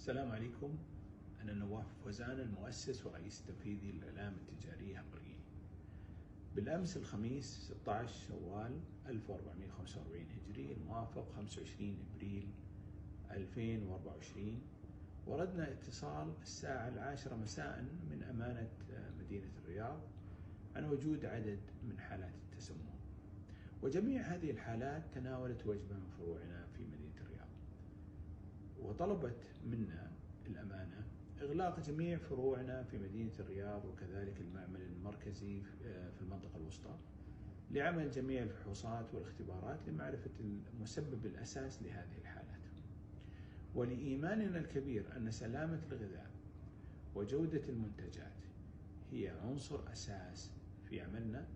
السلام عليكم. أنا نواف فوزان، المؤسس ورئيس التنفيذي للإعلام التجاري همبرجيني. بالأمس الخميس 16 شوال 1445 هجري الموافق 25 إبريل 2024 وردنا اتصال الساعة 10 مساء من أمانة مدينة الرياض عن وجود عدد من حالات التسمم، وجميع هذه الحالات تناولت وجبة من فروعنا في مدينة الرياض، وطلبت منا الأمانة إغلاق جميع فروعنا في مدينة الرياض وكذلك المعمل المركزي في المنطقة الوسطى لعمل جميع الفحوصات والاختبارات لمعرفة المسبب الأساس لهذه الحالات. ولإيماننا الكبير أن سلامة الغذاء وجودة المنتجات هي عنصر أساس في عملنا،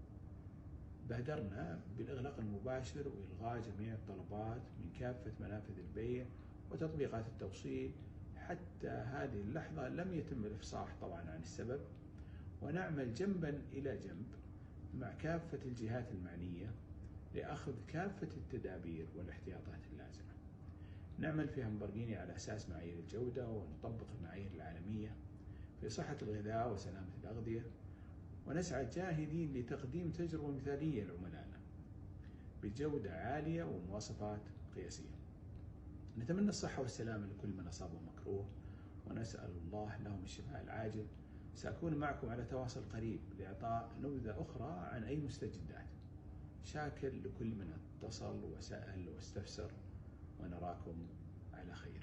بادرنا بالإغلاق المباشر وإلغاء جميع الطلبات من كافة منافذ البيع وتطبيقات التوصيل. حتى هذه اللحظة لم يتم الإفصاح طبعا عن السبب، ونعمل جنبا إلى جنب مع كافة الجهات المعنية لأخذ كافة التدابير والاحتياطات اللازمة. نعمل في همبرجيني على أساس معايير الجودة ونطبق المعايير العالمية في صحة الغذاء وسلامة الأغذية، ونسعى جاهدين لتقديم تجربة مثالية لعملائنا بجودة عالية ومواصفات قياسية. نتمنى الصحة والسلامة لكل من أصابه مكروه، ونسأل الله لهم الشفاء العاجل. سأكون معكم على تواصل قريب لإعطاء نبذة أخرى عن أي مستجدات. شاكر لكل من اتصل وسأل واستفسر، ونراكم على خير.